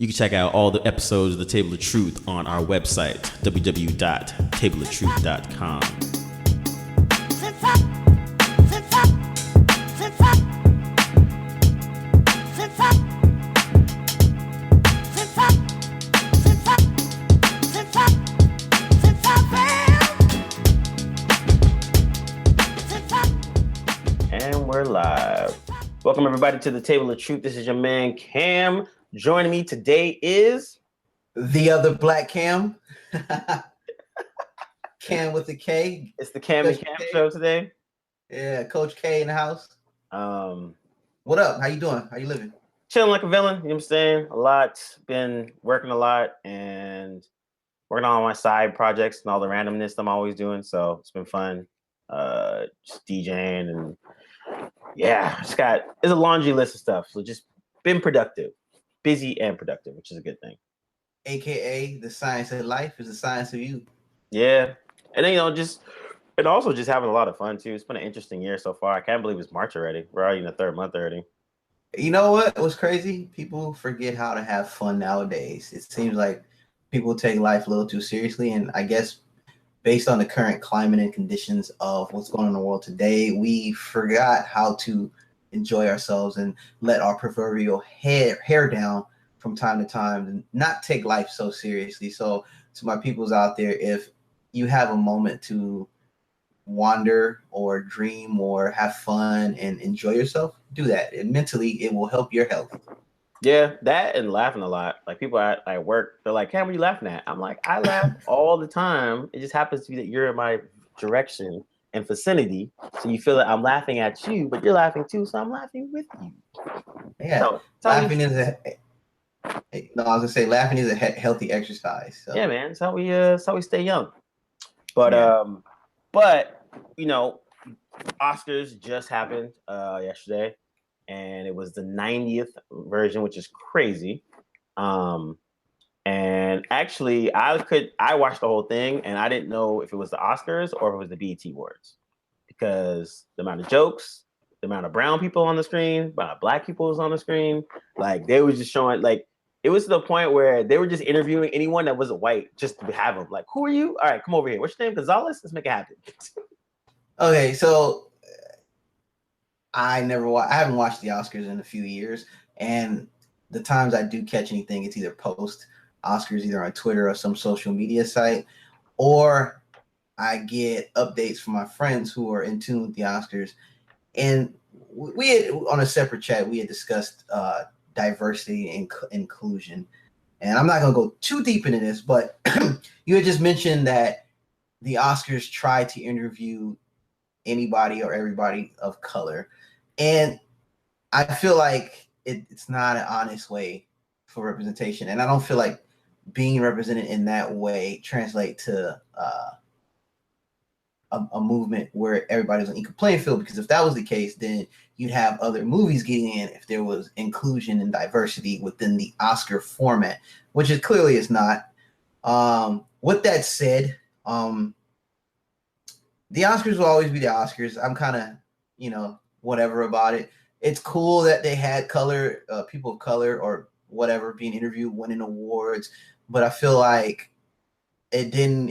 You can check out all the episodes of The Table of Truth on our website, www.tableoftruth.com. And we're live. Welcome everybody to The Table of Truth. This is your man Cam. Joining me today is the other Black Cam. Cam with the K. It's the Cam and Cam show today. Yeah, Coach K in the house. What up? How you doing? How you living? Chilling like a villain, you know what I'm saying? A lot. Been working a lot and working on my side projects and all the randomness I'm always doing. So it's been fun. Just DJing and yeah, it's a laundry list of stuff. So just been productive. Busy and productive, which is a good thing. AKA the science of life is the science of you. Yeah. And then, and also just having a lot of fun too. It's been an interesting year so far. I can't believe it's March already. We're already in the third month already. You know what was crazy? People forget how to have fun nowadays. It seems like people take life a little too seriously. And I guess based on the current climate and conditions of what's going on in the world today, we forgot how to enjoy ourselves and let our proverbial hair down from time to time and not take life so seriously. So to my peoples out there, if you have a moment to wander or dream or have fun and enjoy yourself, do that. And mentally, it will help your health. Yeah, that and laughing a lot. Like people at work, they're like, "Cam, what are you laughing at?" I'm like, "I laugh all the time. It just happens to be that you're in my direction and vicinity, so you feel that I'm laughing at you, but you're laughing too, so I'm laughing with you." Yeah, so, laughing is laughing is a healthy exercise. So. Yeah, man, it's how we stay young. But but you know, Oscars just happened yesterday. And it was the 90th version, which is crazy. And actually, I watched the whole thing, and I didn't know if it was the Oscars or if it was the BET Awards, because the amount of jokes, the amount of brown people on the screen, the amount of black people was on the screen, like they were just showing, like it was to the point where they were just interviewing anyone that wasn't white just to have them. Like, who are you? All right, come over here. What's your name? Gonzalez? Let's make it happen. Okay, so I haven't watched the Oscars in a few years, and the times I do catch anything, it's either post Oscars either on Twitter or some social media site, or I get updates from my friends who are in tune with the Oscars. And we had, on a separate chat, we had discussed diversity and inclusion. And I'm not going to go too deep into this, but you had just mentioned that the Oscars try to interview anybody or everybody of color. And I feel like it's not an honest way for representation. And I don't feel like being represented in that way translate to a movement where everybody's on equal playing field. Because if that was the case, then you'd have other movies getting in if there was inclusion and diversity within the Oscar format, which it clearly is not. With that said, the Oscars will always be the Oscars. I'm kind of, whatever about it. It's cool that they had people of color or whatever being interviewed, winning awards, but I feel like it didn't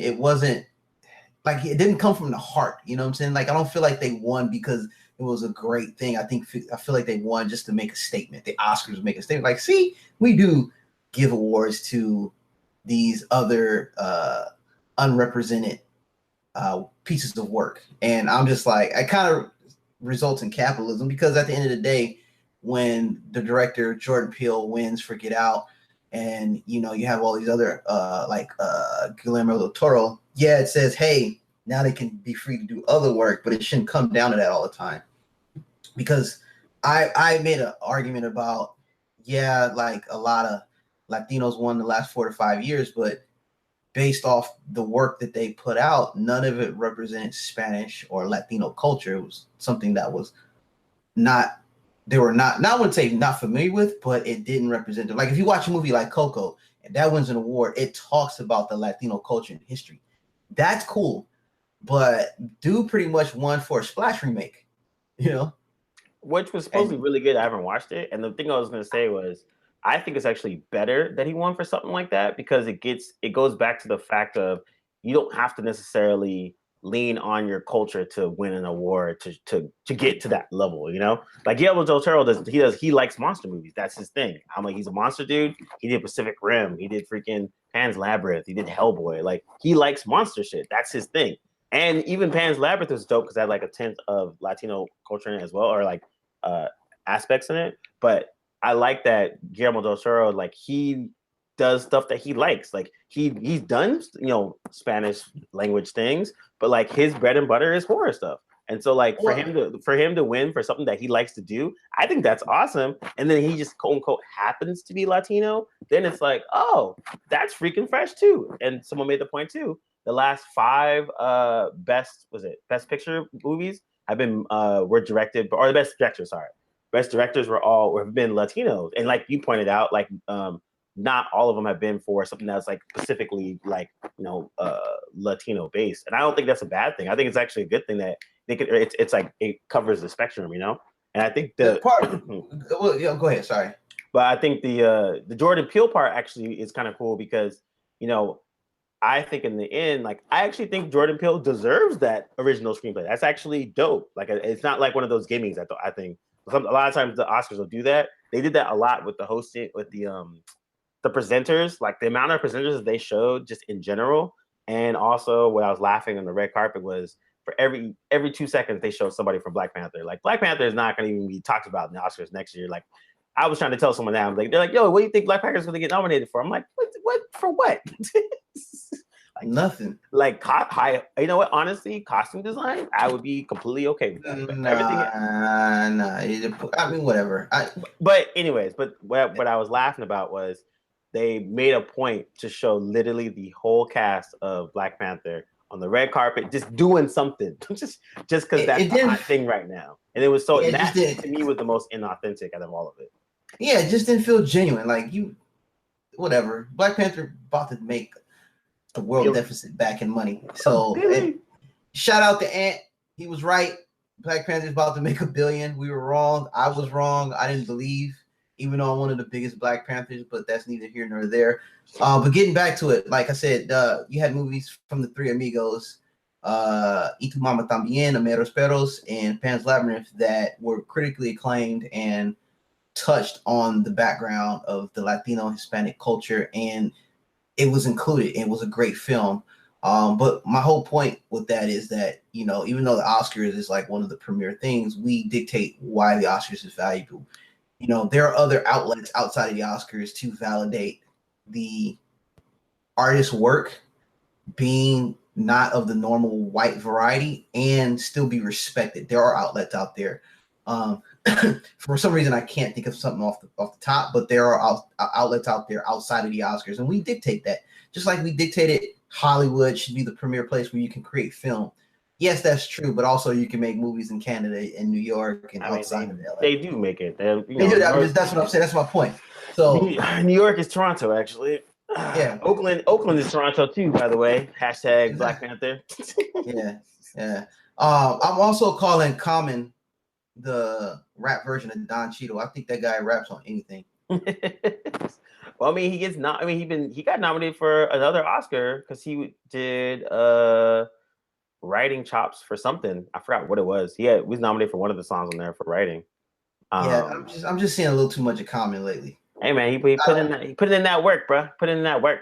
come from the heart. You know what I'm saying? Like, I don't feel like they won because it was a great thing. I feel like they won just to make a statement. The Oscars make a statement. Like, see, we do give awards to these other unrepresented pieces of work. And I'm just like, I kind of results in capitalism, because at the end of the day, when the director Jordan Peele wins for Get Out, and you have all these other Guillermo del Toro, it says, hey, now they can be free to do other work, but it shouldn't come down to that all the time. Because I made an argument about, like a lot of Latinos won the last 4 to 5 years, but based off the work that they put out, none of it represented Spanish or Latino culture. It was something that was I wouldn't say not familiar with, but it didn't represent them. Like if you watch a movie like Coco and that wins an award, it talks about the Latino culture and history. That's cool. But dude pretty much won for a Splash remake, Which was supposed to be really good. I haven't watched it. And the thing I was going to say was, I think it's actually better that he won for something like that because it goes back to the fact of you don't have to necessarily lean on your culture to win an award to get to that level, you know? Like Guillermo del Toro he likes monster movies. That's his thing. I'm like, he's a monster dude. He did Pacific Rim. He did freaking Pan's Labyrinth. He did Hellboy. Like he likes monster shit. That's his thing. And even Pan's Labyrinth was dope because it had like a tenth of Latino culture in it as well, or like uh aspects in it. But I like that Guillermo del Toro, like he does stuff that he likes. Like he's done, Spanish language things, but like his bread and butter is horror stuff. And so like for him to win for something that he likes to do, I think that's awesome. And then he just quote unquote happens to be Latino, then it's like, oh, that's freaking fresh too. And someone made the point too. The last 5 best picture movies have been were directed, or the best director, sorry. Best directors have been Latinos. And like you pointed out, like not all of them have been for something that's like specifically like Latino based, and I don't think that's a bad thing. I think it's actually a good thing that it's like it covers the spectrum, And I think the part. Well, yeah, go ahead. Sorry, but I think the Jordan Peele part actually is kind of cool because I think in the end, like I actually think Jordan Peele deserves that original screenplay. That's actually dope. Like it's not like one of those gimmicks. I think a lot of times the Oscars will do that. They did that a lot with the hosting, with the presenters, like the amount of presenters that they showed just in general. And also what I was laughing on the red carpet was for every 2 seconds they showed somebody from Black Panther. Like Black Panther is not going to even be talked about in the Oscars next year. Like I was trying to tell someone that, they're like, yo, what do you think Black Panther is going to get nominated for? I'm like, what for what? like nothing. Like you know what? Honestly, costume design, I would be completely okay with that. But I mean, whatever. But anyways, what I was laughing about was they made a point to show literally the whole cast of Black Panther on the red carpet, just doing something, just because that's the hot thing right now. And it was so that to me was the most inauthentic out of all of it. Yeah, it just didn't feel genuine. Like whatever. Black Panther about to make the world deficit back in money. So shout out to Ant. He was right. Black Panther's about to make $1 billion. We were wrong. I was wrong. I didn't believe, even though I'm one of the biggest Black Panthers, but that's neither here nor there. But getting back to it, like I said, you had movies from the Three Amigos, Y Tu Mama Tambien, Ameros Perros, and Pan's Labyrinth that were critically acclaimed and touched on the background of the Latino Hispanic culture, and it was included. It was a great film. But my whole point with that is that, even though the Oscars is like one of the premier things, we dictate why the Oscars is valuable. There are other outlets outside of the Oscars to validate the artist's work being not of the normal white variety and still be respected. There are outlets out there. For some reason, I can't think of something off the top, but there are outlets out there outside of the Oscars, and we dictate that. Just like we dictated Hollywood should be the premier place where you can create film. Yes, that's true, but also you can make movies in Canada and New York and outside of LA. They do make it. They do. That's what I'm saying. That's my point. So New York is Toronto, actually. Yeah. Oakland is Toronto too, by the way. # Black Panther. Yeah. I'm also calling Common the rap version of Don Cheadle. I think that guy raps on anything. Well, I mean, he got nominated for another Oscar because he did writing chops for something. I forgot what it was. He was nominated for one of the songs on there for writing. I'm just seeing a little too much of Common lately. Hey man, he put in that work, bro. Put in that work.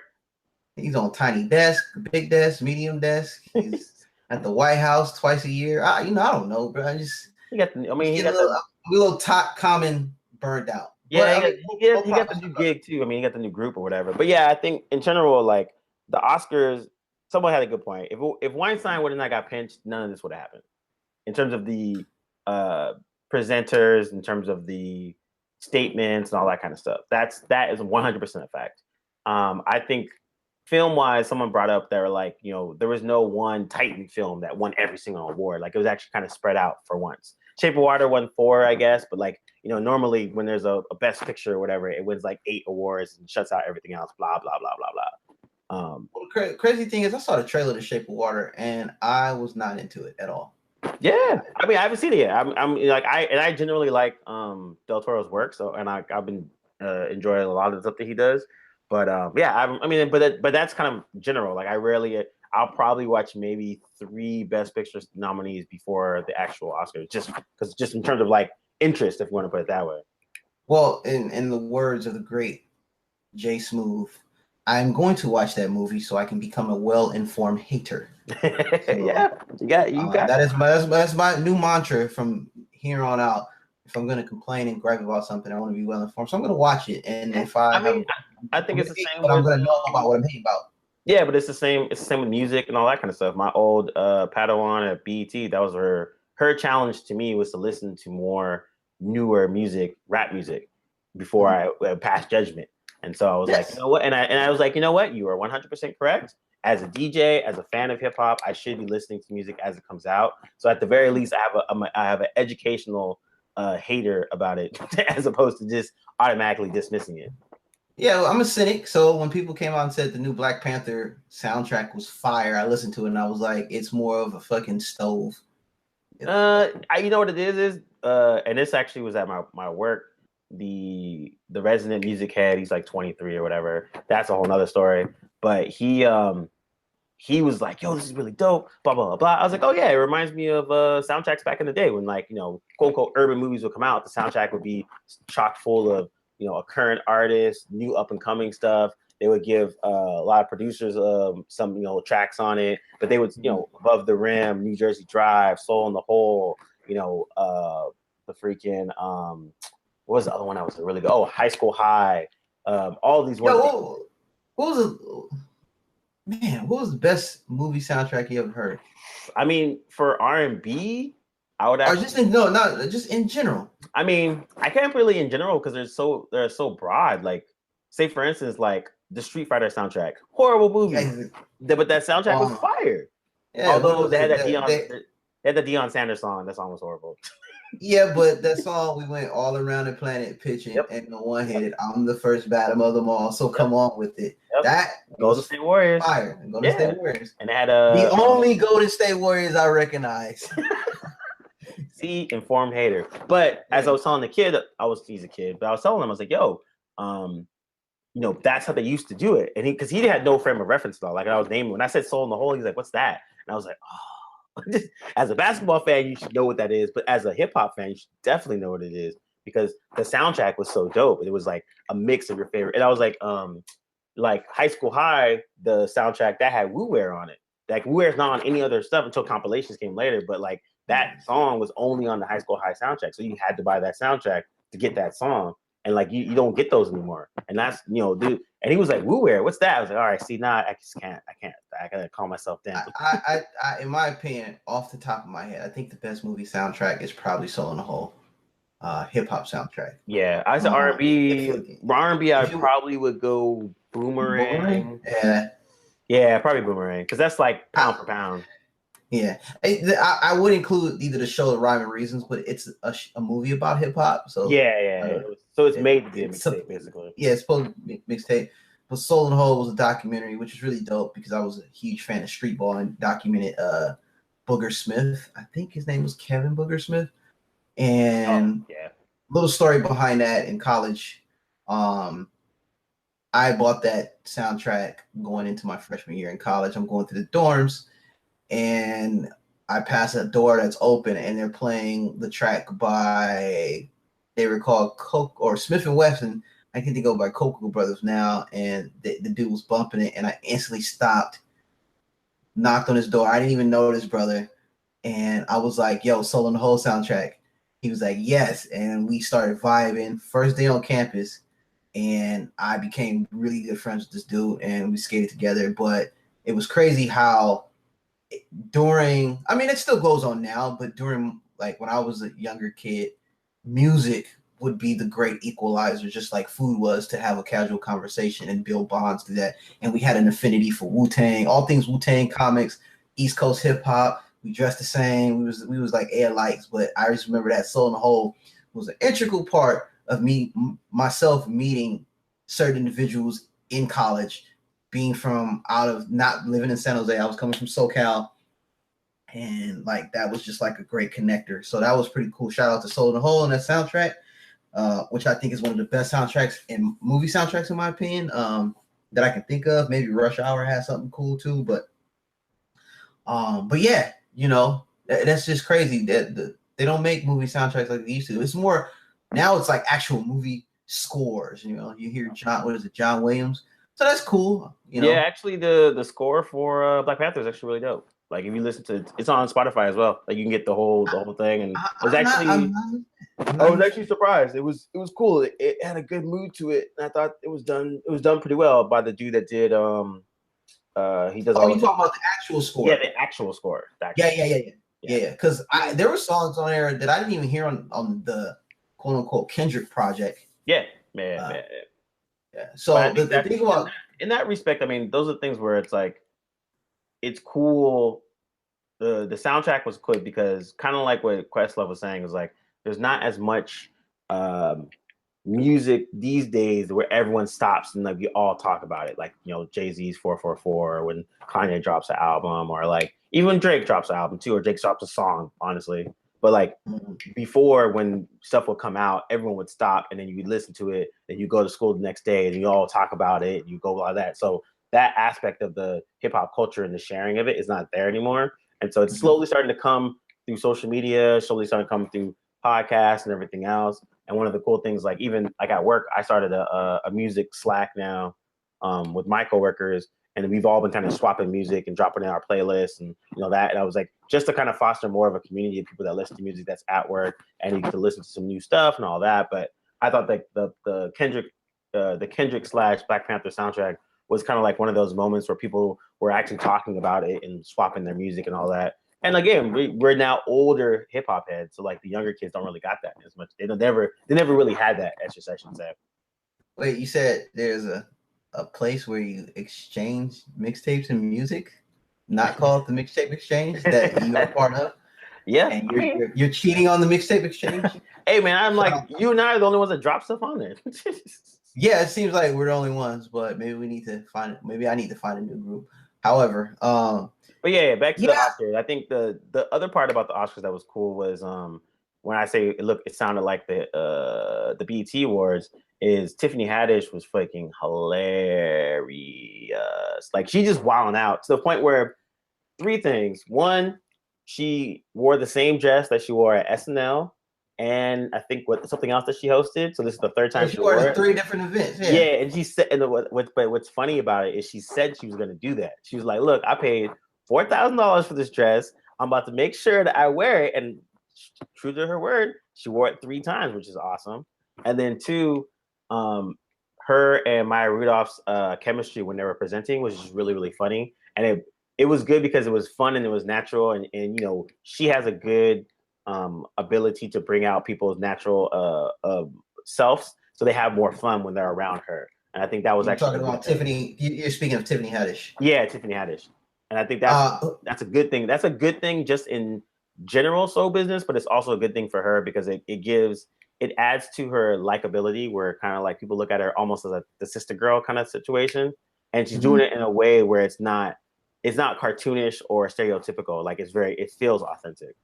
He's on tiny desk, big desk, medium desk. He's at the White House twice a year. I don't know, bro. He got a little top Common burned out. Yeah, he got the new gig too. I mean, he got the new group or whatever. But yeah, I think in general, like the Oscars, someone had a good point. If Weinstein would have not got pinched, none of this would have happened. In terms of the presenters, in terms of the statements and all that kind of stuff. That is 100% a fact. I think film-wise, someone brought up there like, there was no one Titan film that won every single award. Like it was actually kind of spread out for once. Shape of Water won 4, I guess, but like, normally when there's a best picture or whatever, it wins like 8 awards and shuts out everything else, blah, blah, blah, blah, blah. Well, the crazy thing is I saw the trailer to Shape of Water and I was not into it at all. Yeah, I mean, I haven't seen it yet. I generally like Del Toro's work, so I've been enjoy a lot of the stuff that he does. But but that's kind of general. Like I'll probably watch maybe 3 Best Picture nominees before the actual Oscars, just in terms of like interest, if you want to put it that way. Well, in the words of the great Jay Smooth, I'm going to watch that movie so I can become a well-informed hater. So, yeah, you got that's my new mantra from here on out. If I'm going to complain and gripe about something, I want to be well-informed. So I'm going to watch it, and if I think it's the same. But I'm going to know about what I'm hating about. Yeah, but it's the same. It's the same with music and all that kind of stuff. My old Padawan at BET, that was her challenge to me was to listen to more newer music, rap music, before I passed judgment. And so I was like, you know what? And I was like, you know what? You are 100% correct. As a DJ, as a fan of hip hop, I should be listening to music as it comes out. So at the very least, I have an educational hater about it, as opposed to just automatically dismissing it. Yeah, well, I'm a cynic. So when people came out and said the new Black Panther soundtrack was fire, I listened to it and I was like, it's more of a fucking stove. You know what it is, and this actually was at my work. The resident music head, he's like 23 or whatever. That's a whole nother story. But he was like, yo, this is really dope, blah, blah, blah. I was like, oh yeah, it reminds me of soundtracks back in the day when, like, quote unquote urban movies would come out. The soundtrack would be chock full of, a current artist, new up and coming stuff. They would give a lot of producers some, tracks on it, but they would, Above the Rim, New Jersey Drive, Soul in the Hole, the freaking, what was the other one that was really good? Oh, High School High. All these ones. What was the best movie soundtrack you ever heard? I mean, for R&B, I would actually, just in general. I mean, I can't really in general because they're so broad. Like, say for instance, like the Street Fighter soundtrack, horrible movie, but that soundtrack was fire. Yeah, although they had the Deion Sanders song. That song was horrible. Yeah, but that song, we went all around the planet pitching, and the one hit it. I'm the first Batum of them all, so come on with it. That Golden State Warriors. Fire. Golden State Warriors. And it had the only Golden State Warriors I recognize. See, informed hater. But as I was telling the kid, he's a kid, but I was telling him, I was like, yo, that's how they used to do it. And because he had no frame of reference though. Like I was naming when I said Soul in the Hole, he's like, what's that? And I was like, oh. As a basketball fan, you should know what that is. But as a hip hop fan, you should definitely know what it is because the soundtrack was so dope. It was like a mix of your favorite. And I was like High School High, the soundtrack that had Wu Wear on it. Like Wu Wear's not on any other stuff until compilations came later. But like that song was only on the High School High soundtrack, so you had to buy that soundtrack to get that song. And like you don't get those anymore. And that's dude. And he was like, Wu Wear, what's that? I was like, all right, see, nah, I just can't. I gotta calm myself down. I in my opinion, off the top of my head, I think the best movie soundtrack is probably Soul in the Hole, hip hop soundtrack. Yeah, I said R&B. R&B, I probably would go Boomerang. Yeah, probably Boomerang because that's like pound for pound. Yeah, I would include either the show The Rhyme and Reasons, but it's a movie about hip hop. So yeah. So it's made to be a mixtape, basically. Yeah, it's supposed to be mixtape. But Soul in the Hole was a documentary, which is really dope because I was a huge fan of street ball and documented Booger Smith. I think his name was Kevin Booger Smith. And little story behind that in college. I bought that soundtrack going into my freshman year in college. I'm going to the dorms. And I pass a door that's open, and they're playing the track by, they were called Coke or Smith and Wesson. I think they go by Cocoa Brothers now, and the dude was bumping it, and I instantly stopped, knocked on his door. I didn't even know this brother, and I was like, "Yo, Soul in the Hole soundtrack." He was like, "Yes," and we started vibing. First day on campus, and I became really good friends with this dude, and we skated together. But it was crazy how it still goes on now, but during like when I was a younger kid, music would be the great equalizer, just like food was to have a casual conversation and build bonds through that. And we had an affinity for Wu-Tang, all things Wu-Tang comics, East Coast hip hop. We dressed the same. We was like air lights, but I just remember that Soul in the Hole was an integral part of myself meeting certain individuals in college. Being from out of not living in San Jose, I was coming from SoCal, and like that was just like a great connector. So that was pretty cool. Shout out to Soul in the Hole and that soundtrack. which I think is one of the best soundtracks and movie soundtracks in my opinion, that I can think of. Maybe Rush Hour has something cool too, but yeah, that's just crazy that they don't make movie soundtracks like they used to. It's more now. It's like actual movie scores. You hear John Williams, so that's cool. Yeah, actually, the score for Black Panther is actually really dope. Like if you listen to it, it's on Spotify as well. Like you can get the whole thing, and it's actually. I was actually surprised. It was cool. It had a good mood to it, and I thought it was done pretty well by the dude that did he does all. You talking about the actual score? Yeah, the actual score. Yeah. Because there were songs on there that I didn't even hear on the quote unquote Kendrick project. Yeah. So the thing about in that respect, I mean, those are things where it's like it's cool. The soundtrack was cool because kind of like what Questlove was saying is like there's not as much music these days where everyone stops and like we all talk about it. Like Jay-Z's 444 when Kanye drops an album, or like even when Drake drops an album too, or Drake drops a song, honestly. But like before, when stuff would come out, everyone would stop and then you would listen to it. Then you go to school the next day and you all talk about it. And you go like that. So that aspect of the hip hop culture and the sharing of it is not there anymore. And so it's slowly starting to come through social media, slowly starting to come through podcasts and everything else. And one of the cool things, like even like at work, I started a music Slack now with my coworkers. And we've all been kind of swapping music and dropping in our playlists and that. And I was like, just to kind of foster more of a community of people that listen to music that's at work and you get to listen to some new stuff and all that. But I thought that the Kendrick / Black Panther soundtrack was kind of like one of those moments where people were actually talking about it and swapping their music and all that. And again, we're now older hip hop heads, so like the younger kids don't really got that as much. They never really had that. I should say. Wait, you said there's a place where you exchange mixtapes and music, not called the Mixtape Exchange, that you're a part of? Yeah, and you're cheating on the Mixtape Exchange. Hey man, I'm like you and I are the only ones that drop stuff on there. Yeah, it seems like we're the only ones, but maybe we need to find it. Maybe I need to find a new group. However, but yeah, back to the Oscars. I think the other part about the Oscars that was cool was when I say it sounded like the BET Awards is Tiffany Haddish was fucking hilarious. Like she just wilding out to the point where three things. One, she wore the same dress that she wore at SNL. And I think something else that she hosted. So this is the third time she wore it. 3 different events. Yeah, and she said, and what's funny about it is she said she was going to do that. She was like, "Look, I paid $4,000 for this dress. I'm about to make sure that I wear it." And true to her word, she wore it 3 times, which is awesome. And then 2, her and Maya Rudolph's chemistry when they were presenting was just really, really funny. And it was good because it was fun and it was natural. And she has a good ability to bring out people's natural selves, so they have more fun when they're around her. And I think that was You're talking about Tiffany. You're speaking of Tiffany Haddish. Yeah, Tiffany Haddish. And I think that's a good thing. That's a good thing just in general show business, but it's also a good thing for her because it adds to her likability, where kind of like people look at her almost as the sister girl kind of situation, and she's doing it in a way where it's not cartoonish or stereotypical. Like it feels authentic.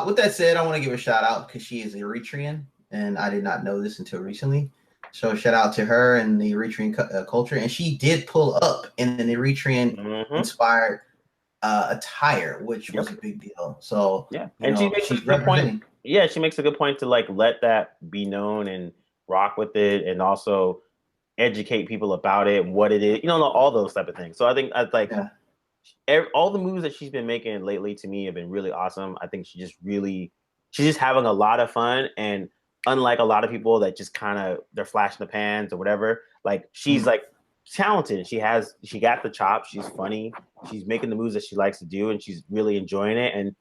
With that said, I want to give a shout out because she is Eritrean, and I did not know this until recently. So shout out to her and the Eritrean culture, and she did pull up in an Eritrean inspired attire, which was a big deal. So yeah, and she makes a good point. Yeah, she makes a good point to like let that be known and rock with it, and also educate people about it, what it is, all those type of things. So I think all the moves that she's been making lately to me have been really awesome. I think she's just having a lot of fun, and unlike a lot of people that just kind of they're flashing the pans or whatever, like she's like talented. She got the chops. She's funny. She's making the moves that she likes to do, and she's really enjoying it. And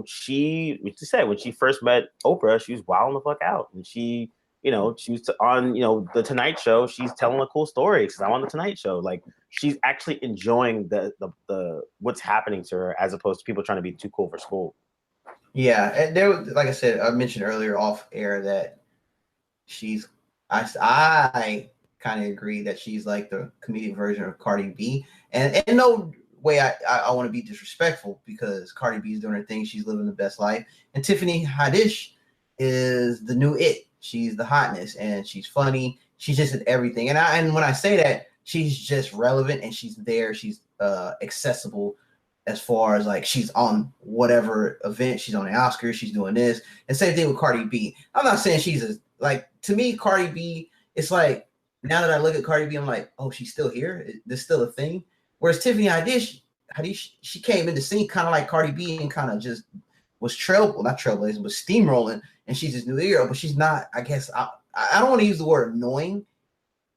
she said when she first met Oprah, she was wilding the fuck out, and she was on the Tonight Show. She's telling a cool story because I'm on the Tonight Show. Like she's actually enjoying the what's happening to her, as opposed to people trying to be too cool for school. Yeah, and there, like I said, I mentioned earlier off air that I kind of agree that she's like the comedic version of Cardi B, and in no way I want to be disrespectful, because Cardi B is doing her thing. She's living the best life, and Tiffany Haddish is the new it. she's the hotness, and she's funny. She's just in everything. And when I say that, she's just relevant, and she's there. She's accessible as far as like she's on whatever event. She's on the Oscars. She's doing this. And same thing with Cardi B. I'm not saying she's like, to me, Cardi B, it's like, now that I look at Cardi B, I'm like, oh, she's still here. There's still a thing. Whereas Tiffany Haddish, she came in the scene kind of like Cardi B and kind of just was not trailblazing, but steamrolling. And she's this new era, but she's not, I guess, I don't want to use the word annoying,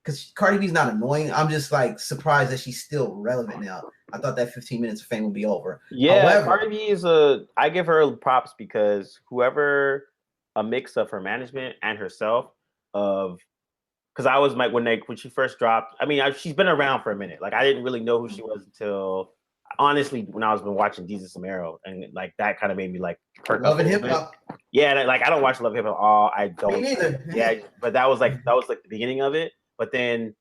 because Cardi B's not annoying. I'm just like surprised that she's still relevant now. I thought that 15 minutes of fame would be over. Yeah, however, Cardi B is I give her props, because whoever, a mix of her management and herself, because I was like, when she first dropped, I mean, she's been around for a minute. Like, I didn't really know who she was until, honestly, when I was been watching Jesus Amaro, and like that kind of made me like Love and Hip Hop. Yeah, like I don't watch Love Hip Hop at all. I don't. Me neither. Yeah, but that was like the beginning of it. But then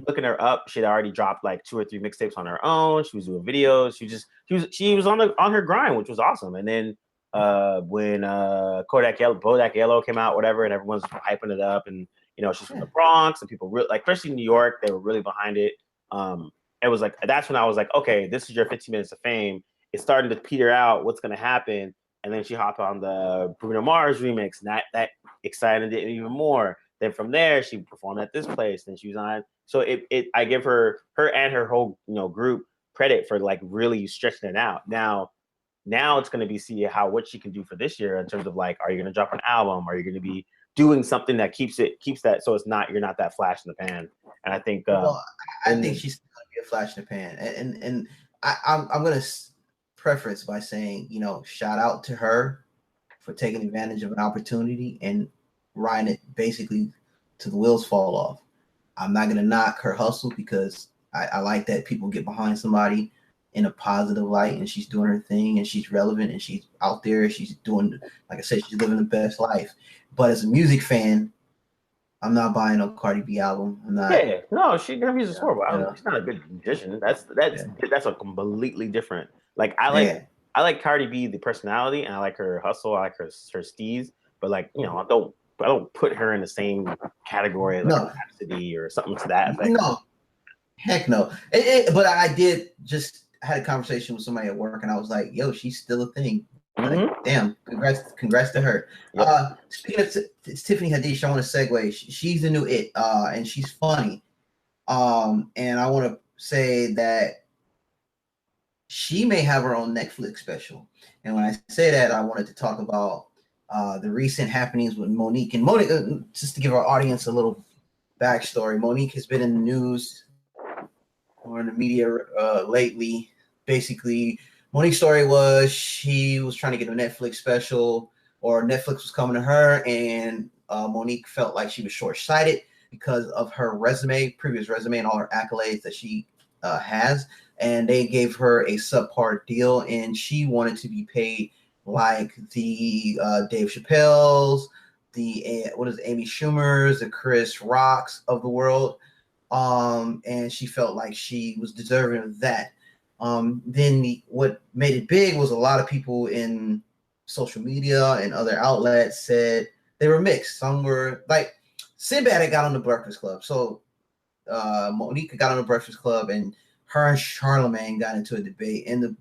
looking her up, she'd already dropped like 2 or 3 mixtapes on her own. She was doing videos. She was on her grind, which was awesome. And then when Bodak Yellow came out, whatever, and everyone's hyping it up, and she's from the Bronx, and people really, like, especially in New York, they were really behind it. It was like, that's when I was like, okay, this is your 15 minutes of fame. It's starting to peter out. What's going to happen? And then she hopped on the Bruno Mars remix, and that excited it even more. Then from there, she performed at this place, and she was on. So I give her and her whole group credit for like really stretching it out. Now it's going to be what she can do for this year in terms of like, are you going to drop an album? Are you going to be doing something that keeps that, so you're not that flash in the pan? And I think I think she's going to be a flash in the pan, and I'm going to preference by saying, shout out to her for taking advantage of an opportunity and riding it basically to the wheels fall off. I'm not going to knock her hustle, because I like that people get behind somebody in a positive light, and she's doing her thing, and she's relevant, and she's out there. She's doing, like I said, she's living the best life. But as a music fan, I'm not buying no Cardi B album. I'm not. Yeah, no, her music's horrible. She's not a good musician. That's a completely different. Like, I like Cardi B, the personality, and I like her hustle. I like her steez. But like, I don't put her in the same category as like Rhapsody or something to that effect. No, heck no. But I had a conversation with somebody at work, and I was like, yo, she's still a thing. Like, damn, congrats to her. Yep. Speaking of Tiffany Haddish, I want to segue. She's the new it, and she's funny. And I want to say that she may have her own Netflix special. And when I say that, I wanted to talk about the recent happenings with Monique. And Monique, just to give our audience a little backstory, Monique has been in the news or in the media lately. Basically, Monique's story was she was trying to get a Netflix special, or Netflix was coming to her, and Monique felt like she was short-sighted because of her previous resume, and all her accolades that she has. And they gave her a subpar deal, and she wanted to be paid like the Dave Chappelle's, the Amy Schumer's, the Chris Rocks of the world. And she felt like she was deserving of that. Then what made it big was a lot of people in social media and other outlets said they were mixed. Some were like, Sinbad had got on the Breakfast Club. So Monique got on the Breakfast Club, and her and Charlemagne got into a debate. And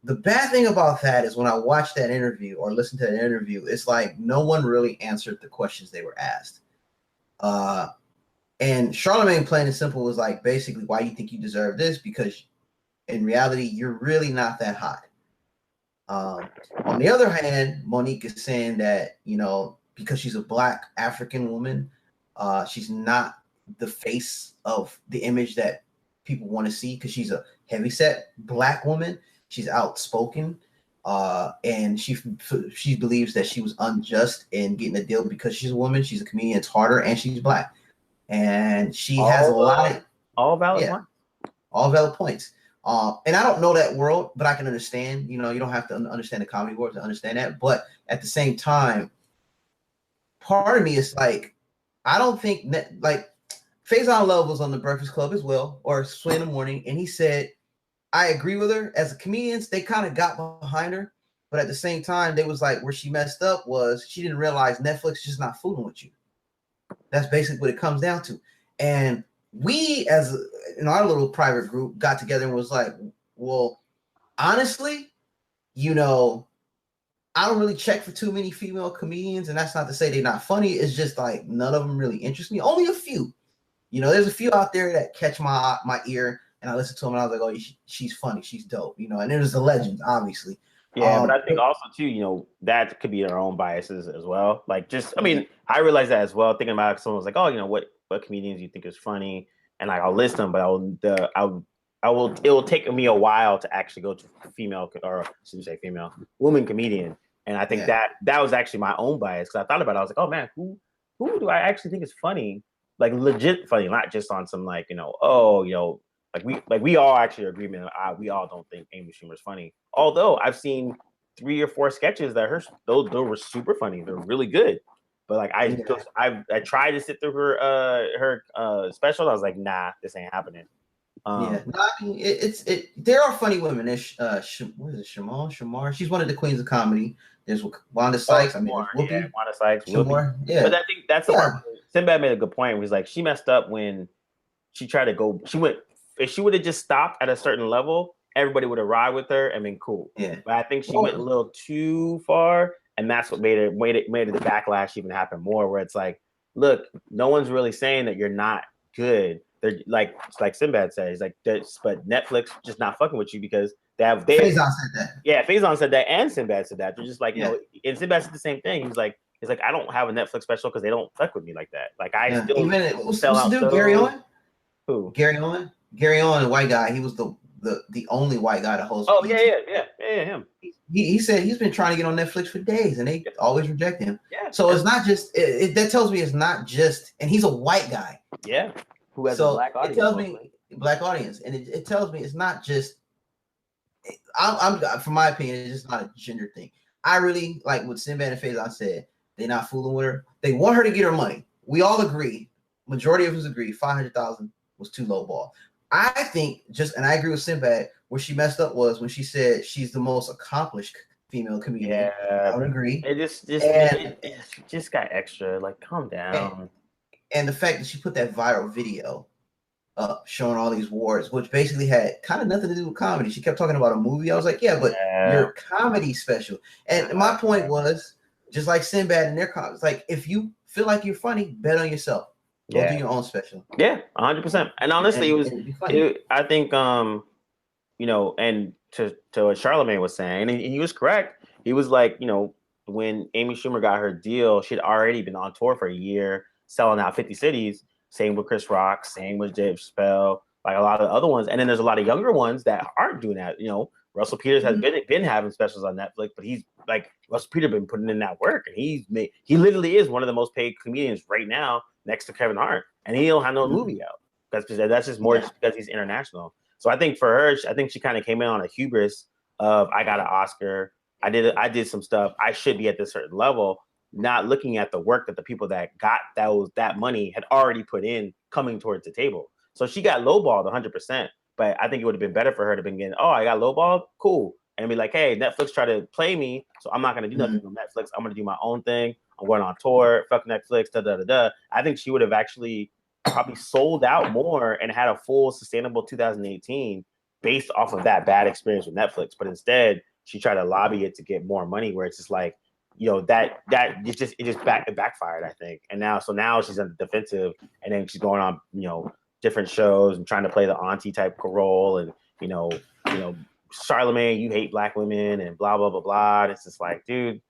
the bad thing about that is when I watched that interview or listened to that interview, it's like no one really answered the questions they were asked. And Charlemagne, plain and simple, was like, basically, why do you think you deserve this? Because in reality, you're really not that hot. On the other hand, Monique is saying that, because she's a Black African woman, she's not the face of the image that people want to see, because she's a heavyset Black woman. She's outspoken, and she believes that she was unjust in getting a deal because she's a woman, she's a comedian, it's harder, and she's Black. And she has a lot of all valid points. All valid points. And I don't know that world, but I can understand. You don't have to understand the comedy world to understand that. But at the same time, part of me is like, I don't think like Faison Love was on the Breakfast Club as well, or Sway in the Morning, and he said, I agree with her. As a comedian, they kind of got behind her, but at the same time, they was like, where she messed up was she didn't realize Netflix is just not fooling with you. That's basically what it comes down to. And we, as in our little private group, got together and was like, well, honestly, I don't really check for too many female comedians, and that's not to say they're not funny. It's just like none of them really interest me. Only a few. There's a few out there that catch my ear, and I listen to them, and I was like, oh, she's funny, she's dope, and there's the legends, obviously. Yeah, but I think also too, that could be their own biases as well. Like, I realize that as well. Thinking about it, someone was like, oh, what comedians you think is funny, and like I'll list them, but it will take me a while to actually go to female, or I shouldn't say female, woman comedian. And I think that was actually my own bias, because I thought about it. I was like, oh man, who do I actually think is funny? Like legit funny, not just on some like, we all actually agree, man. We all don't think Amy Schumer's funny. Although I've seen 3 or 4 sketches that those were super funny. They're really good. But like I tried to sit through her special. I was like, nah, this ain't happening. I mean, there are funny women. There's what is it, Shamar? She's one of the queens of comedy. There's Wanda Sykes. Wanda Sykes. Shamar. Yeah. But I think that's the part. Sinbad made a good point. He was like, she messed up when she tried to go. If she would have just stopped at a certain level, everybody would have ride with her and been cool. Yeah. But I think she went a little too far, and that's what made the backlash even happen more. Where it's like, look, no one's really saying that you're not good. They're like Sinbad said, he's like, but Netflix just not fucking with you because Faison said that. Yeah, Faison said that, and Sinbad said that. They're just like, and Sinbad said the same thing. He's like, I don't have a Netflix special because they don't fuck with me like that. Like I still sell out. Gary Owen? Who? Gary Owen? Gary Owen, the white guy. He was the only white guy to host. Oh yeah, him. He said he's been trying to get on Netflix for days, and they always reject him. Yeah. So it's not just that tells me it's not just, and he's a white guy. Yeah. Who has a black audience? It tells me black audience, and it tells me it's not just. I'm from my opinion, it's just not a gender thing. I really like what Sinbad and Faison said. They're not fooling with her. They want her to get her money. We all agree. Majority of us agree. 500,000 was too low ball. I think and I agree with Sinbad. Where she messed up was when she said she's the most accomplished female comedian. Yeah, I would agree. It just got extra. Like, calm down. And the fact that she put that viral video up showing all these awards, which basically had kind of nothing to do with comedy. She kept talking about a movie. I was like, yeah, but your comedy special. And my point was, just like Sinbad and their comments, like if you feel like you're funny, bet on yourself. Go do your own special. Yeah, 100%. And honestly, I think and to what Charlamagne was saying, and he was correct. He was like, when Amy Schumer got her deal, she'd already been on tour for a year, selling out 50 cities. Same with Chris Rock, same with Dave Chappelle, like a lot of the other ones. And then there's a lot of younger ones that aren't doing that. Russell Peters has been having specials on Netflix, but he's like, Russell Peters been putting in that work, and he literally is one of the most paid comedians right now, next to Kevin Hart, and he don't have no movie out. That's just more just because he's international. So I think for her, I think she kind of came in on a hubris of, I got an Oscar, I did some stuff, I should be at this certain level, not looking at the work that the people that got that money had already put in coming towards the table. So she got lowballed 100%. But I think it would have been better for her to be getting, I got lowballed, cool, and be like, hey, Netflix tried to play me, so I'm not going to do nothing on Netflix. I'm going to do my own thing. I'm going on tour. Fuck Netflix. Da da da da. I think she would have actually probably sold out more and had a full sustainable 2018 based off of that bad experience with Netflix. But instead, she tried to lobby it to get more money, where it's just like, it backfired, I think. And now she's on the defensive, and then she's going on, different shows and trying to play the auntie type role, and Charlamagne, you hate black women and blah blah blah blah. And it's just like, dude,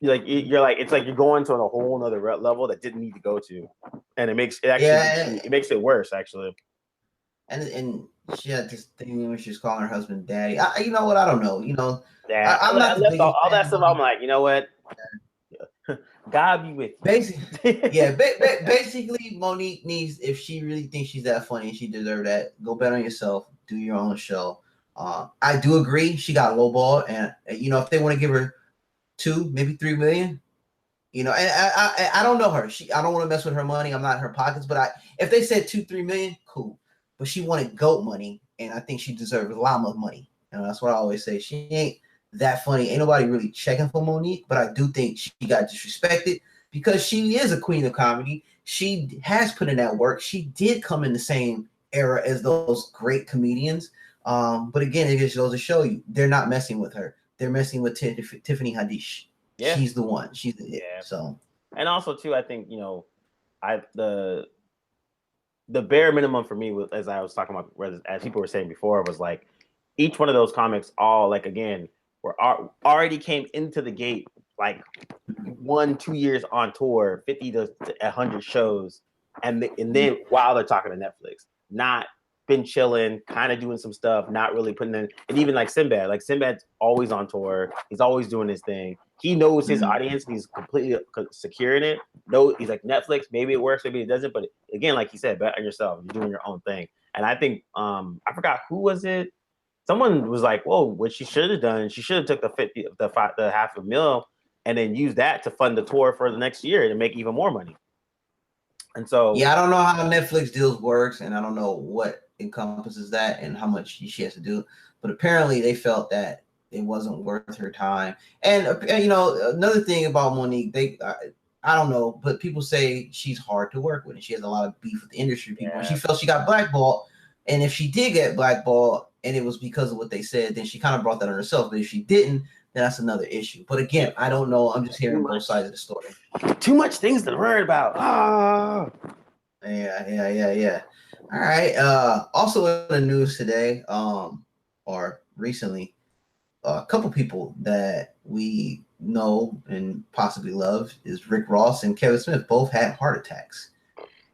it's like you're going to a whole nother level that didn't need to go to, and it makes it worse actually. And she had this thing when she was calling her husband daddy. You know what? I don't know. Yeah, I'm not all that stuff. I'm like, you know what? God be with you. Basically, Monique needs, if she really thinks she's that funny and she deserves that, go bet on yourself. Do your own show. I do agree. She got lowballed, and if they want to give her 2, maybe 3 million, and I don't know her. I don't want to mess with her money. I'm not in her pockets, but if they said 2-3 million, cool. But she wanted GOAT money, and I think she deserves llama money. And that's what I always say. She ain't that funny. Ain't nobody really checking for Monique, but I do think she got disrespected because she is a queen of comedy, she has put in that work. She did come in the same era as those great comedians. But again, it just goes to show you they're not messing with her. They're messing with Tiffany Haddish. Yeah. She's the one. She's the Yeah. So, and also too, I think the bare minimum for me was, as I was talking about, as people were saying before, was like each one of those comics all like again were already came into the gate like 1-2 years on tour, 50 to 100 shows, and then while they're talking to Netflix, not been chilling, kind of doing some stuff, not really putting in. And even like Sinbad's always on tour. He's always doing his thing. He knows his audience. And he's completely secure in it. No, he's like Netflix. Maybe it works, maybe it doesn't. But again, like he said, bet on yourself. You're doing your own thing. And I think I forgot who was it. Someone was like, "Whoa, what she should have done? She should have took the $500,000 and then use that to fund the tour for the next year to make even more money." And so, yeah, I don't know how Netflix deals works, and I don't know what encompasses that and how much she has to do. But apparently, they felt that it wasn't worth her time. And another thing about Monique, I don't know, but people say she's hard to work with, and she has a lot of beef with the industry people. And she felt she got blackballed. And if she did get blackballed, and it was because of what they said, then she kind of brought that on herself. But if she didn't, then that's another issue. But again, I don't know. I'm just hearing both sides of the story. Too much things to worry about. Yeah. All right. Also in the news today, or recently, a couple people that we know and possibly love is Rick Ross and Kevin Smith. Both had heart attacks.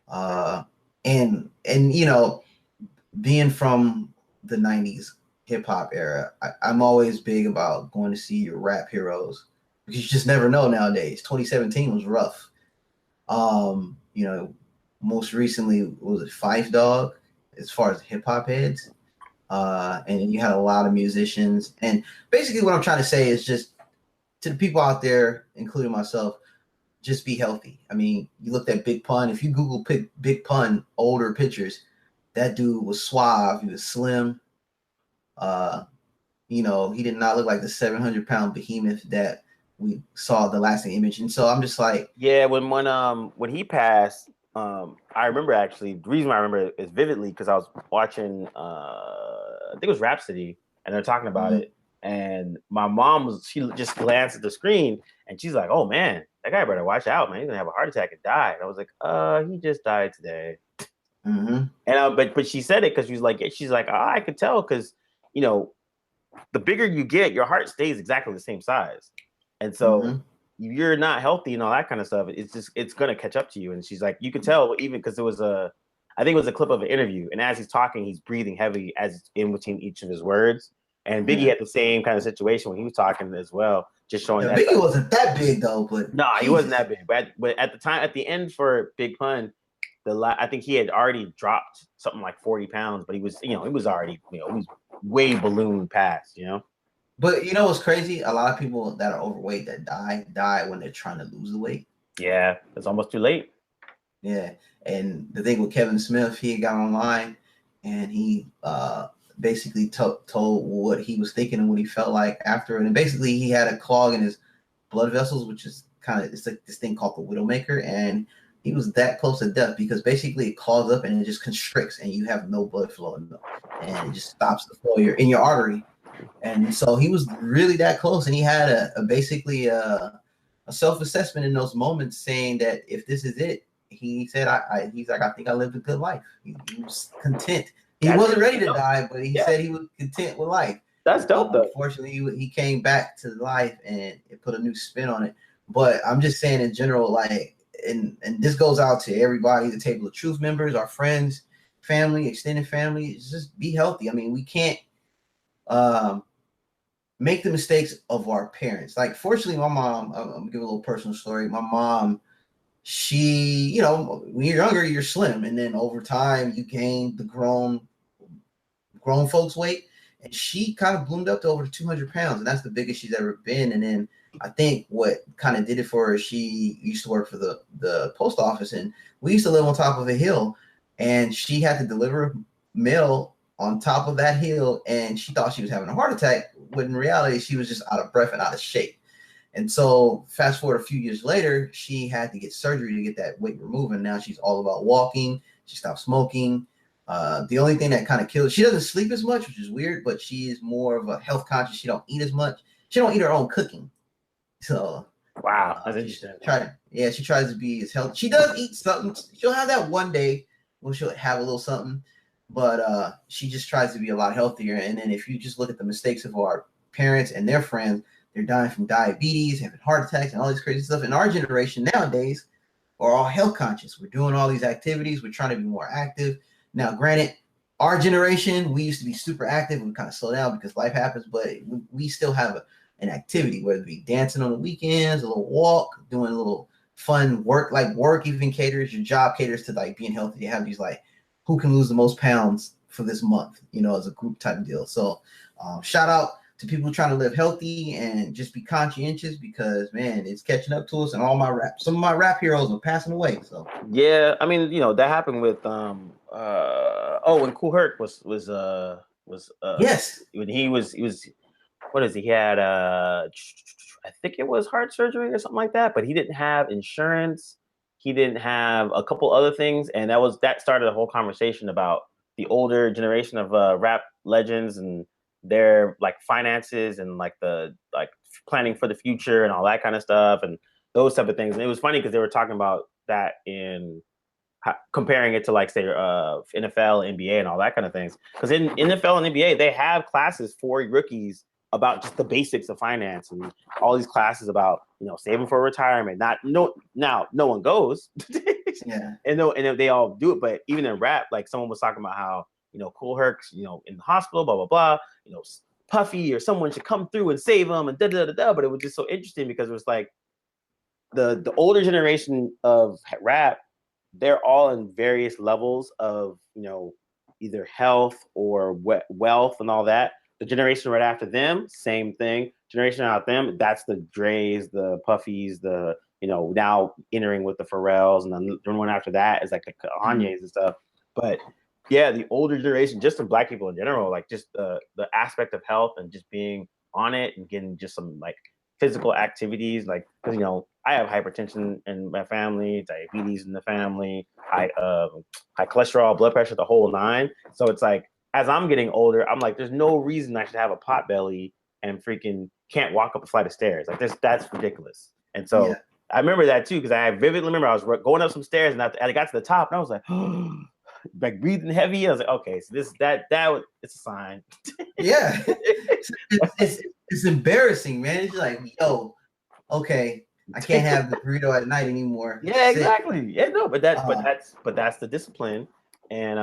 And being from the 90s hip hop era, I'm always big about going to see your rap heroes because you just never know nowadays. 2017 was rough. Most recently was it Phife Dawg as far as hip hop heads. And you had a lot of musicians. And basically what I'm trying to say is just to the people out there, including myself, just be healthy. I mean, you looked at Big Pun. If you Google Big Pun older pictures, that dude was suave. He was slim. He did not look like the 700-pound behemoth that we saw the lasting image. And so I'm just like, yeah, when he passed, I remember actually the reason why I remember it is vividly because I was watching I think it was Rhapsody and they're talking about it. And my mom she just glanced at the screen and she's like, "Oh man, that guy better watch out, man. He's gonna have a heart attack and die." And I was like, he just died today." And but she said it because she's like, I could tell because the bigger you get, your heart stays exactly the same size, and so you're not healthy and all that kind of stuff. It's gonna catch up to you. And she's like, you could tell even because I think it was a clip of an interview, and as he's talking, he's breathing heavy as in between each of his words. And Biggie had the same kind of situation when he was talking as well, just showing that Biggie wasn't that big though, but no, he wasn't that big. But at the time, at the end for Big Pun, I think he had already dropped something like 40 pounds, but he was already, he was way ballooned past, But you know what's crazy? A lot of people that are overweight that die when they're trying to lose the weight. Yeah, it's almost too late. Yeah, and the thing with Kevin Smith, he got online and he basically told what he was thinking and what he felt like after it. And basically, he had a clog in his blood vessels, which is it's like this thing called the Widowmaker, and he was that close to death because basically it clogs up and it just constricts and you have no blood flow and it just stops the flow in your artery. And so he was really that close, and he had basically a self-assessment in those moments saying that if this is it, he said, he's like, I think I lived a good life. He was content. He wasn't ready to die, but he said he was content with life. That's dope, though. Unfortunately, he came back to life and it put a new spin on it. But I'm just saying in general, like, and this goes out to everybody, the Table of Truth members, our friends, family, extended family, just be healthy. I mean, we can't make the mistakes of our parents. Like, fortunately, my mom, I'm gonna give a little personal story. My mom, she, when you're younger, you're slim, and then over time you gain the grown folks weight, and she kind of bloomed up to over 200 pounds, and that's the biggest she's ever been. And then I think what kind of did it for her, she used to work for the post office, and we used to live on top of a hill, and she had to deliver mail on top of that hill, and she thought she was having a heart attack, when in reality she was just out of breath and out of shape. And so fast forward a few years later, she had to get surgery to get that weight removed. And now she's all about walking. She stopped smoking. The only thing that kind of kills, she doesn't sleep as much, which is weird, but she is more of a health conscious. She don't eat as much. She don't eat her own cooking. So wow, that's interesting. She tries to be as healthy. She does eat something. She'll have that one day when she'll have a little something, but she just tries to be a lot healthier. And then if you just look at the mistakes of our parents and their friends, they're dying from diabetes, having heart attacks, and all this crazy stuff. In our generation nowadays, are all health conscious. We're doing all these activities. We're trying to be more active. Now, granted, our generation, we used to be super active. We kind of slow down because life happens, but we still have an activity, whether it be dancing on the weekends, a little walk, doing a little fun work, like work even caters, your job caters to like being healthy. They have these like, who can lose the most pounds for this month, as a group type of deal. So shout out to people trying to live healthy and just be conscientious, because man, it's catching up to us, and some of my rap heroes are passing away. So yeah, I mean, that happened with when Kool Herc was yes, when he was what is he had I think it was heart surgery or something like that, but he didn't have insurance. He didn't have a couple other things, and that started a whole conversation about the older generation of rap legends and their like finances and like the planning for the future and all that kind of stuff and those type of things. And it was funny because they were talking about that in comparing it to like say NFL, NBA, and all that kind of things. Because in NFL and NBA, they have classes for rookies about just the basics of finance and all these classes about saving for retirement. No one goes, yeah, and they all do it. But even in rap, like someone was talking about how Kool Herc's in the hospital, blah blah blah. Puffy or someone should come through and save him and da da da da. But it was just so interesting because it was like the older generation of rap, they're all in various levels of either health or wealth and all that. The generation right after them, same thing. Generation after them, that's the Dre's, the Puffies, the now entering with the Pharrells, and then the one after that is like the Kanye's and stuff. But yeah, the older generation, just in Black people in general, like just the aspect of health and just being on it and getting just some like physical activities, like because I have hypertension in my family, diabetes in the family, high cholesterol, blood pressure, the whole nine. So it's like as I'm getting older, I'm like, there's no reason I should have a pot belly and freaking can't walk up a flight of stairs. Like that's ridiculous. And so I remember that too, because I vividly remember I was going up some stairs and I got to the top and I was like, like breathing heavy. I was like, okay, so it's a sign. Yeah, it's embarrassing, man. It's like, yo, okay, I can't have the burrito at night anymore. Yeah, exactly. Yeah, no, but that's the discipline, and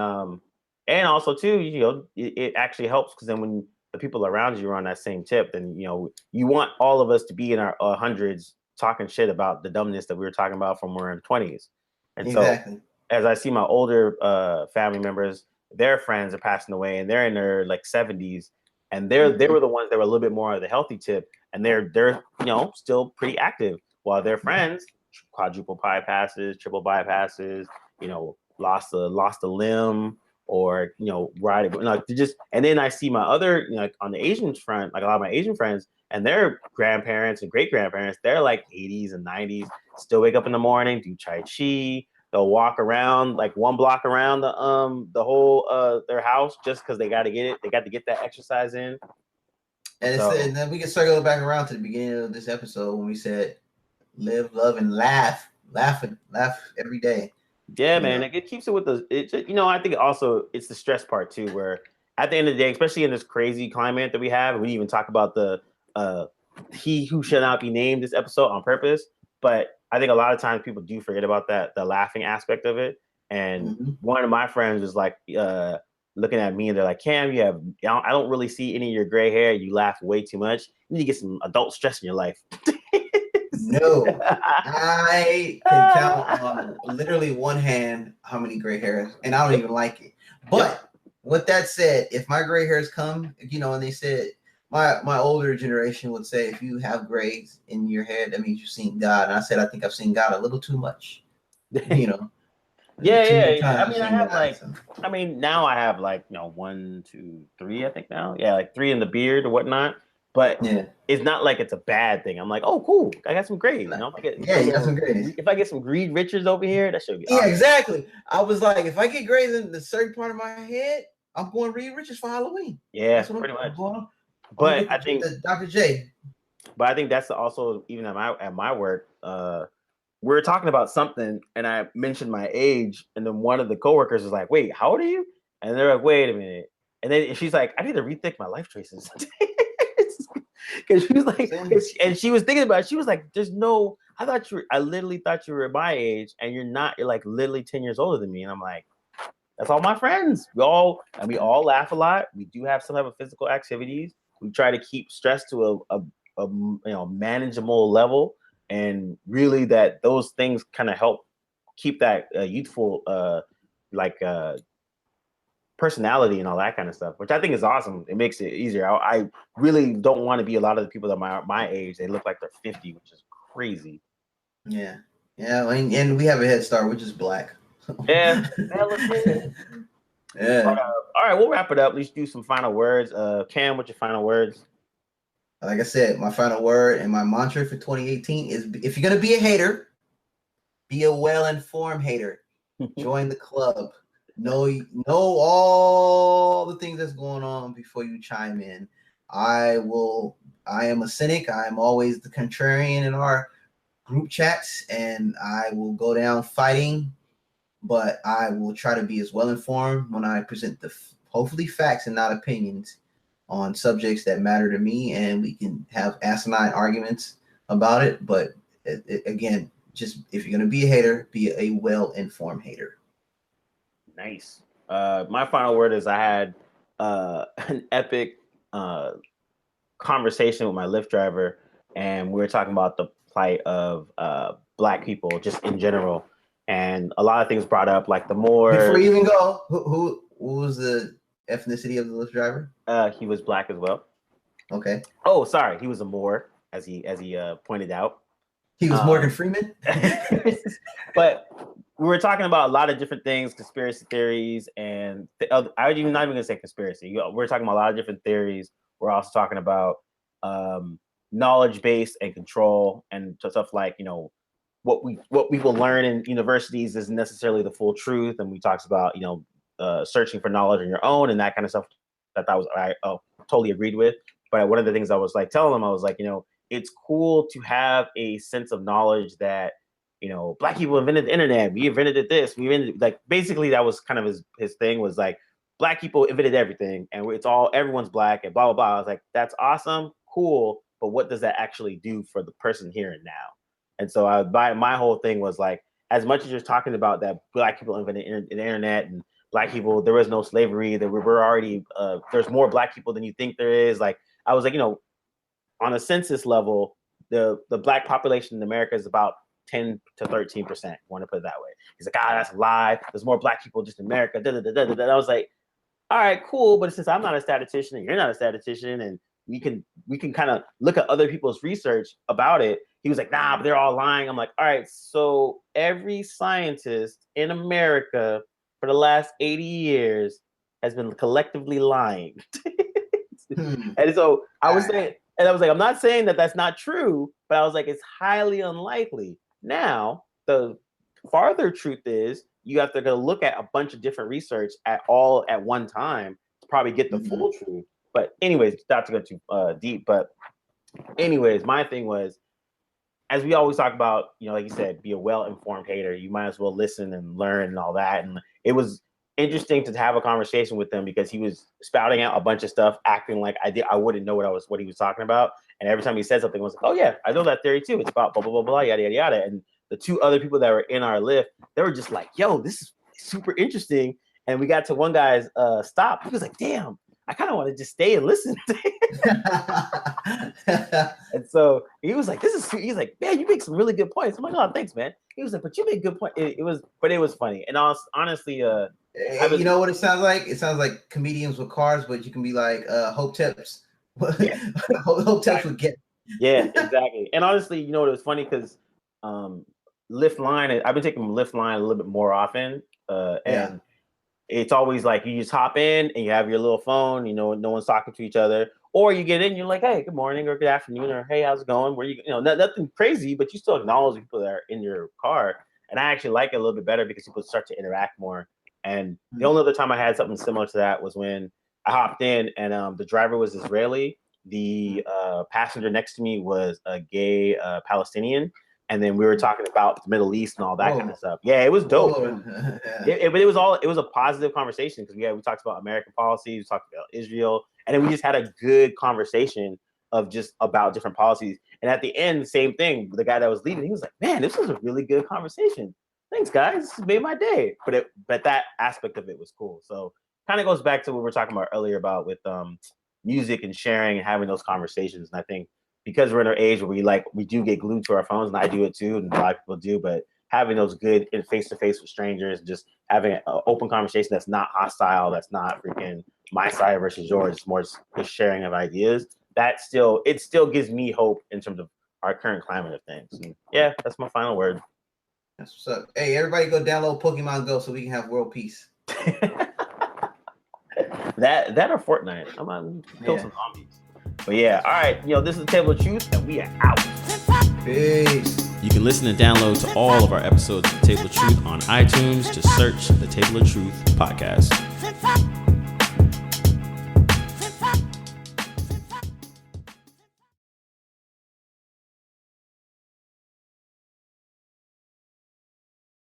also too, it actually helps because then when the people around you are on that same tip, then you want all of us to be in our hundreds talking shit about the dumbness that we were talking about from we're in 20s, and exactly. So as I see my older family members, their friends are passing away, and they're in their like 70s, and they were the ones that were a little bit more of the healthy tip, and they're still pretty active. While their friends, quadruple bypasses, triple bypasses, lost a limb, or right, like just. And then I see my other, like on the Asian front, like a lot of my Asian friends and their grandparents and great grandparents, they're like 80s and 90s, still wake up in the morning, do tai chi. They'll walk around like one block around the whole their house just because they got to get it. They got to get that exercise in. And then we can circle back around to the beginning of this episode when we said live, love, and laugh every day. Yeah, man, it keeps it with I think also it's the stress part too, where at the end of the day, especially in this crazy climate that we have, we even talk about the he who shall not be named this episode on purpose. But I think a lot of times people do forget about the laughing aspect of it. And one of my friends was like looking at me and they're like, Cam, I don't really see any of your gray hair. You laugh way too much. You need to get some adult stress in your life. No, I can count on literally one hand how many gray hairs, and I don't even like it. But with that said, if my gray hairs come, and they said my older generation would say, if you have grays in your hair, that means you've seen God. And I said, I think I've seen God a little too much. Yeah. I mean, now I have like 1, 2, 3. I think now, like 3 in the beard or whatnot. but Yeah. it's not like it's a bad thing. I'm like, oh, cool, I got some grades. You know, Yeah, you got some grades. If I get some Reed Richards over here, that should be Yeah, awesome. exactly. I was like, if I get grades in the certain part of my head, I'm going Reed Richards for Halloween. Yeah, that's what pretty much. I'm going. But I think Dr. J. But I think that's also even at my work. We were talking about something, and I mentioned my age, and then one of the coworkers was like, "Wait, how old are you?" And they're like, "Wait a minute." And then she's like, "I need to rethink my life choices." Because she was like, and she was thinking about it. She was like, "There's no. I literally thought you were my age, and you're not. You're like literally 10 years older than me." And I'm like, "That's all my friends. We all laugh a lot. We do have some type of physical activities. We try to keep stress to a manageable level, and really that those things kind of help keep that youthful personality and all that kind of stuff, which I think is awesome. It makes it easier. I really don't want to be a lot of the people that are my age. They look like they're 50, which is crazy. Yeah, and we have a head start. We're just black. Yeah. Yeah. But, all right, we'll wrap it up. Let's do some final words. Cam, what's your final words? Like I said, my final word and my mantra for 2018 is: if you're gonna be a hater, be a well-informed hater. Join the club. Know all the things that's going on before you chime in. I am a cynic. I am always the contrarian in our group chats, and I will go down fighting, but I will try to be as well informed when I present the hopefully facts and not opinions on subjects that matter to me, and we can have asinine arguments about it. But again, just if you're going to be a hater, be a well-informed hater. Nice. My final word is I had an epic conversation with my Lyft driver, and we were talking about the plight of Black people just in general, and a lot of things brought up, like the more. Before you even go, who was the ethnicity of the Lyft driver? He was Black as well. Okay. Oh, sorry, he was a Moor, as he pointed out. He was Morgan Freeman. But we were talking about a lot of different things, conspiracy theories, and I was not even going to say conspiracy. We're talking about a lot of different theories. We're also talking about knowledge base and control, and stuff like, what we will learn in universities isn't necessarily the full truth. And we talked about searching for knowledge on your own and that kind of stuff. That I totally agreed with. But one of the things I was like telling them, I was like, it's cool to have a sense of knowledge that, Black people invented the internet. We invented this. We invented, like, basically that was kind of his thing, was like, Black people invented everything, and everyone's Black and blah, blah, blah. I was like, that's awesome, cool, but what does that actually do for the person here and now? And so my whole thing was like, as much as you're talking about that Black people invented the internet and Black people, there was no slavery, that we're already, there's more Black people than you think there is. Like, I was like, on a census level, the Black population in America is about 10 to 13%. Want to put it that way. He's like, that's a lie. There's more Black people just in America. I was like, all right, cool. But since I'm not a statistician and you're not a statistician, and we can kind of look at other people's research about it, he was like, nah, but they're all lying. I'm like, all right, so every scientist in America for the last 80 years has been collectively lying. And so I was saying, and I was like, I'm not saying that that's not true, but I was like, it's highly unlikely. Now, the farther truth is, you have to go look at a bunch of different research at one time to probably get the full truth. But anyways, not to go too deep, but anyways, my thing was, as we always talk about, like you said, be a well-informed hater. You might as well listen and learn and all that. And it was interesting to have a conversation with him, because he was spouting out a bunch of stuff, acting like I wouldn't know what he was talking about. And every time he said something, I was like, oh yeah, I know that theory too. It's about blah, blah, blah, blah, yada, yada, yada. And the two other people that were in our Lyft, they were just like, yo, this is super interesting. And we got to one guy's stop. He was like, damn, I kind of want to just stay and listen. And so he was like, he's like, man, you make some really good points. I'm like, oh, thanks, man. He was like, but you make good points. It was funny. And honestly, you know what it sounds like? It sounds like comedians with cars, but you can be like Hope Tips. Yeah. Hope Tips would get. Yeah, exactly. And honestly, it was funny because Lyft line, I've been taking Lyft line a little bit more often. And it's always like you just hop in and you have your little phone, no one's talking to each other. Or you get in, you're like, hey, good morning or good afternoon, or hey, how's it going? Where nothing crazy, but you still acknowledge the people that are in your car. And I actually like it a little bit better because people start to interact more. And the only other time I had something similar to that was when I hopped in and the driver was Israeli. The passenger next to me was a gay Palestinian. And then we were talking about the Middle East and all that kind of stuff. Yeah, it was dope. But it was a positive conversation because we talked about American policies, we talked about Israel, and then we just had a good conversation of just about different policies. And at the end, same thing. The guy that was leaving, he was like, "Man, this was a really good conversation. Thanks, guys. This made my day." But that aspect of it was cool. So kind of goes back to what we were talking about earlier about with music and sharing and having those conversations. And I think because we're in our age where we do get glued to our phones, and I do it too, and a lot of people do, but having those good face-to-face with strangers, just having an open conversation that's not hostile, that's not freaking my side versus yours, it's more just sharing of ideas. It still gives me hope in terms of our current climate of things. And yeah, that's my final word. That's what's up. Hey, everybody go download Pokemon Go so we can have world peace. that or Fortnite. I'm gonna kill some zombies. But yeah, all right. This is the Table of Truth, and we are out. Peace. You can listen and download to all of our episodes of The Table of Truth on iTunes. Just search The Table of Truth podcast.